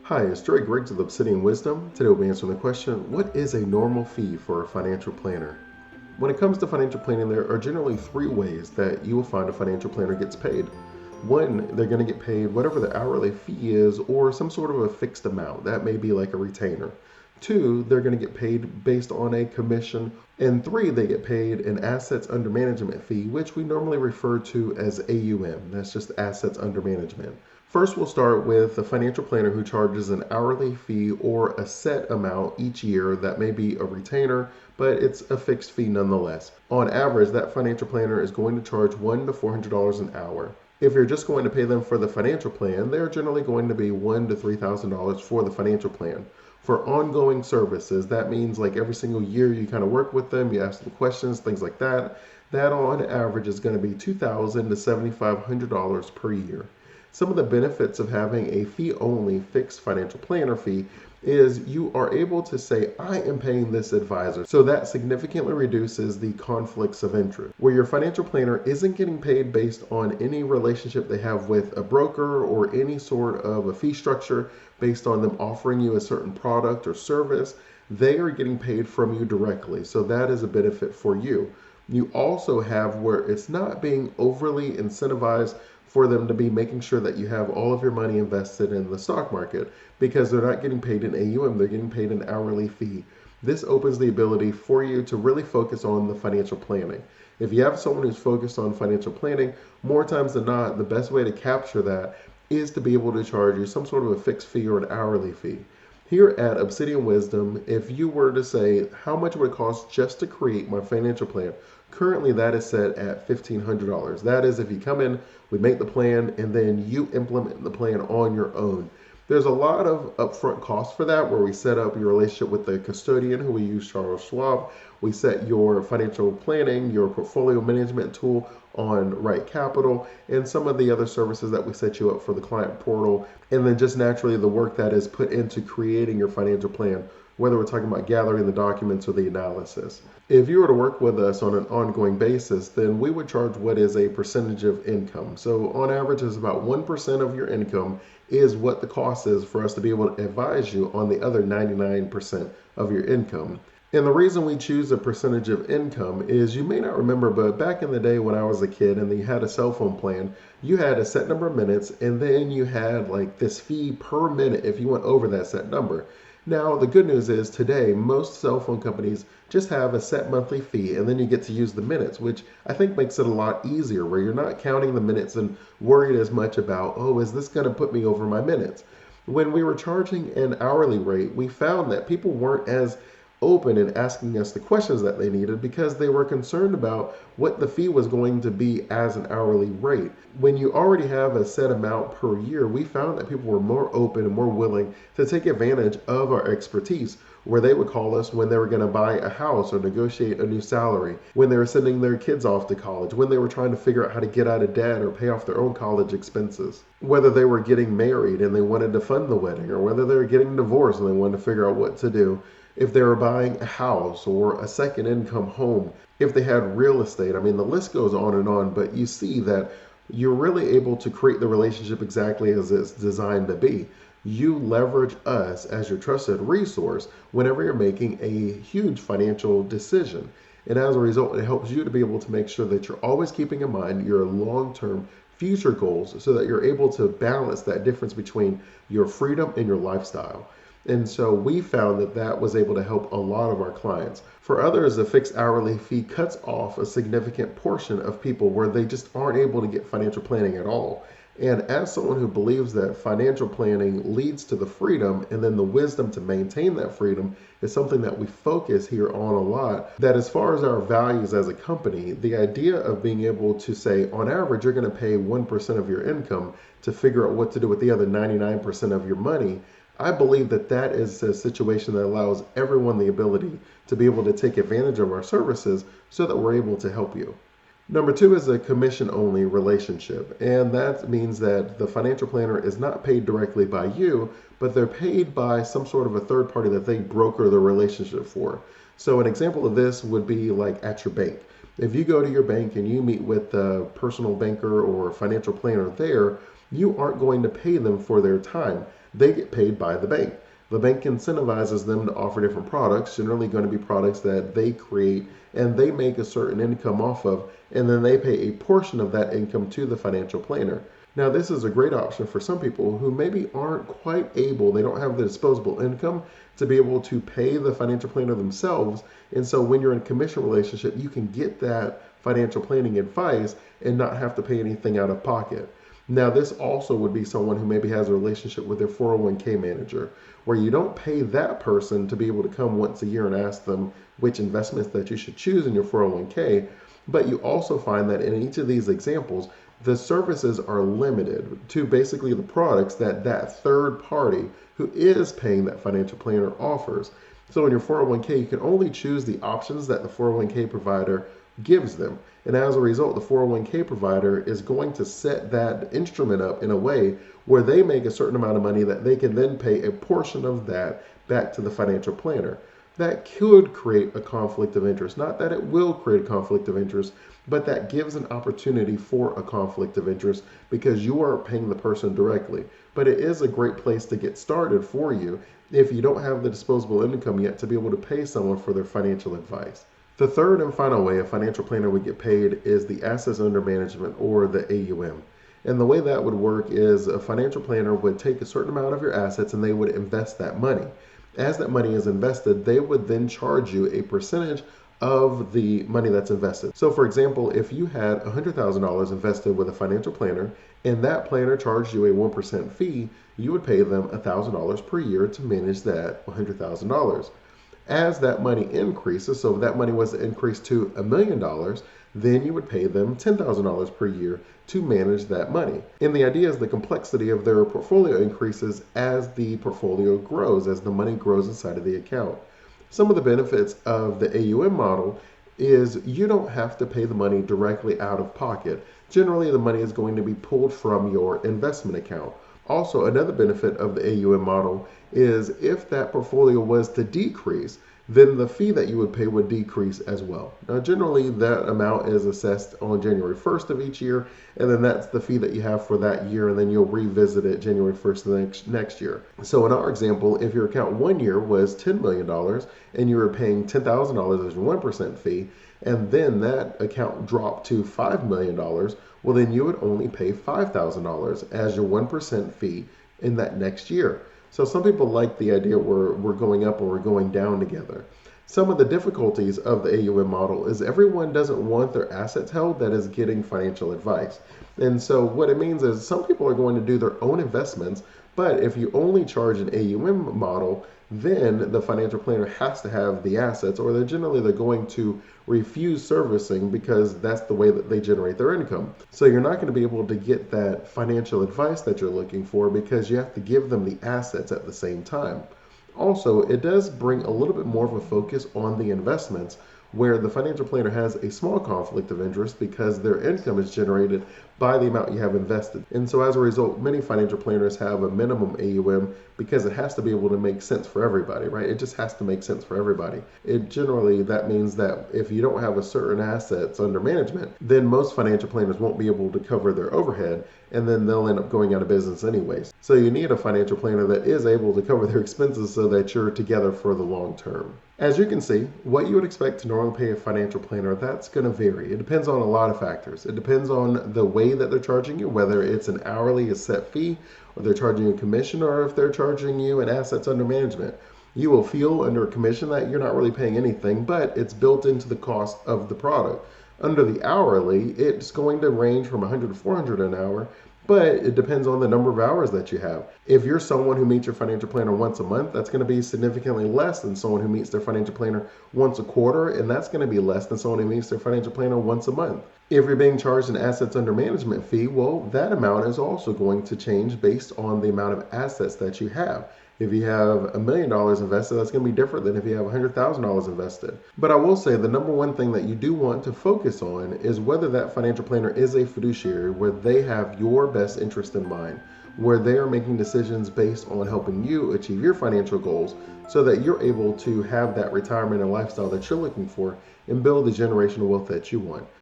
Hi, it's Dre Griggs with Obsidian Wisdom. Today we'll be answering the question, what is a normal fee for a financial planner? When it comes to financial planning, there are generally three ways that you will find a financial planner gets paid. One, they're going to get paid whatever the hourly fee is or some sort of a fixed amount. That may be like a retainer. Two, they're going to get paid based on a commission. And three, they get paid an assets under management fee, which we normally refer to as AUM. That's just assets under management. First, we'll start with the financial planner who charges an hourly fee or a set amount each year. That may be a retainer, but it's a fixed fee nonetheless. On average, that financial planner is going to charge $100 to $400 an hour. If you're just going to pay them for the financial plan, they're generally going to be $1,000 to $3,000 for the financial plan. For ongoing services, that means like every single year you kind of work with them, you ask them questions, things like that. That on average is going to be $2,000 to $7,500 per year. Some of the benefits of having a fee only fixed financial planner fee is you are able to say, I am paying this advisor. So that significantly reduces the conflicts of interest, where your financial planner isn't getting paid based on any relationship they have with a broker or any sort of a fee structure based on them offering you a certain product or service. They are getting paid from you directly. So that is a benefit for you. You also have where it's not being overly incentivized for them to be making sure that you have all of your money invested in the stock market because they're not getting paid an AUM, they're getting paid an hourly fee. This opens the ability for you to really focus on the financial planning. If you have someone who's focused on financial planning, more times than not, the best way to capture that is to be able to charge you some sort of a fixed fee or an hourly fee. Here at Obsidian Wisdom, if you were to say how much would it cost just to create my financial plan, currently that is set at $1,500. That is if you come in, we make the plan, and then you implement the plan on your own. There's a lot of upfront costs for that, where we set up your relationship with the custodian, who we use Charles Schwab. We set your financial planning, your portfolio management tool on Right Capital, and some of the other services that we set you up for the client portal, and then just naturally the work that is put into creating your financial plan, whether we're talking about gathering the documents or the analysis. If you were to work with us on an ongoing basis, then we would charge what is a percentage of income. So on average, it's about 1% of your income is what the cost is for us to be able to advise you on the other 99% of your income. And the reason we choose a percentage of income is, you may not remember, but back in the day when I was a kid and you had a cell phone plan, you had a set number of minutes and then you had like this fee per minute if you went over that set number. Now, the good news is today, most cell phone companies just have a set monthly fee and then you get to use the minutes, which I think makes it a lot easier, where you're not counting the minutes and worried as much about, oh, is this going to put me over my minutes? When we were charging an hourly rate, we found that people weren't as open and asking us the questions that they needed because they were concerned about what the fee was going to be as an hourly rate. When you already have a set amount per year, we found that people were more open and more willing to take advantage of our expertise, where they would call us when they were going to buy a house or negotiate a new salary, when they were sending their kids off to college, when they were trying to figure out how to get out of debt or pay off their own college expenses, whether they were getting married and they wanted to fund the wedding, or whether they were getting divorced and they wanted to figure out what to do, if they were buying a house or a second income home, if they had real estate. I mean, the list goes on, but you see that you're really able to create the relationship exactly as it's designed to be. You leverage us as your trusted resource whenever you're making a huge financial decision. And as a result, it helps you to be able to make sure that you're always keeping in mind your long-term future goals so that you're able to balance that difference between your freedom and your lifestyle. And so we found that that was able to help a lot of our clients. For others, the fixed hourly fee cuts off a significant portion of people where they just aren't able to get financial planning at all. And as someone who believes that financial planning leads to the freedom and then the wisdom to maintain that freedom is something that we focus here on a lot, that as far as our values as a company, the idea of being able to say, on average, you're going to pay 1% of your income to figure out what to do with the other 99% of your money, I believe that that is a situation that allows everyone the ability to be able to take advantage of our services so that we're able to help you. Number two is a commission only relationship. And that means that the financial planner is not paid directly by you, but they're paid by some sort of a third party that they broker the relationship for. So an example of this would be like at your bank. If you go to your bank and you meet with a personal banker or financial planner there, you aren't going to pay them for their time. they get paid by the bank. The bank incentivizes them to offer different products, generally going to be products that they create and they make a certain income off of, and then they pay a portion of that income to the financial planner. Now, this is a great option for some people who maybe aren't quite able, they don't have the disposable income to be able to pay the financial planner themselves. And so when you're in a commission relationship, you can get that financial planning advice and not have to pay anything out of pocket. Now, this also would be someone who maybe has a relationship with their 401k manager, where you don't pay that person to be able to come once a year and ask them which investments that you should choose in your 401k. But you also find that in each of these examples, the services are limited to basically the products that that third party who is paying that financial planner offers. So in your 401k, you can only choose the options that the 401k provider gives them. And as a result, the 401k provider is going to set that instrument up in a way where they make a certain amount of money that they can then pay a portion of that back to the financial planner. That could create a conflict of interest. Not that it will create a conflict of interest, but that gives an opportunity for a conflict of interest because you aren't paying the person directly. But it is a great place to get started for you if you don't have the disposable income yet to be able to pay someone for their financial advice. The third and final way a financial planner would get paid is the assets under management, or the AUM. And the way that would work is a financial planner would take a certain amount of your assets and they would invest that money. As that money is invested, they would then charge you a percentage of the money that's invested. So for example, if you had $100,000 invested with a financial planner and that planner charged you a 1% fee, you would pay them $1,000 per year to manage that $100,000. As that money increases, so if that money was increased to $1 million, then you would pay them $10,000 per year to manage that money. And the idea is the complexity of their portfolio increases as the portfolio grows, as the money grows inside of the account. Some of the benefits of the AUM model is you don't have to pay the money directly out of pocket. Generally, the money is going to be pulled from your investment account. Also, another benefit of the AUM model is if that portfolio was to decrease, then the fee that you would pay would decrease as well. Now, generally, that amount is assessed on January 1st of each year, and then that's the fee that you have for that year, and then you'll revisit it January 1st of next year. So in our example, if your account one year was $10 million and you were paying $10,000 as your 1% fee, and then that account dropped to $5 million, well, then you would only pay $5,000 as your 1% fee in that next year. So some people like the idea we're going up or we're going down together. Some of the difficulties of the AUM model is everyone doesn't want their assets held that is getting financial advice. And so what it means is some people are going to do their own investments, but if you only charge an AUM model, then the financial planner has to have the assets, or they're going to refuse servicing because that's the way that they generate their income. So you're not going to be able to get that financial advice that you're looking for because you have to give them the assets at the same time. Also, it does bring a little bit more of a focus on the investments, where the financial planner has a small conflict of interest because their income is generated by the amount you have invested. And so as a result, many financial planners have a minimum AUM because it has to be able to make sense for everybody, right? It just has to make sense for everybody. That means that if you don't have a certain assets under management, then most financial planners won't be able to cover their overhead, and then they'll end up going out of business anyways. So you need a financial planner that is able to cover their expenses so that you're together for the long term. As you can see, what you would expect to normally pay a financial planner, that's going to vary. It depends on a lot of factors. It depends on the way that they're charging you, whether it's an hourly, a set fee, or they're charging you a commission, or if they're charging you an assets under management. You will feel under a commission that you're not really paying anything, but it's built into the cost of the product. Under the hourly, it's going to range from $100 to $400 an hour, but it depends on the number of hours that you have. If you're someone who meets your financial planner once a month, that's going to be significantly less than someone who meets their financial planner once a quarter, and that's going to be less than someone who meets their financial planner once a month. If you're being charged an assets under management fee, well, that amount is also going to change based on the amount of assets that you have. If you have $1 million invested, that's going to be different than if you have $100,000 invested. But I will say the number one thing that you do want to focus on is whether that financial planner is a fiduciary, where they have your best interest in mind, where they are making decisions based on helping you achieve your financial goals so that you're able to have that retirement and lifestyle that you're looking for and build the generational wealth that you want.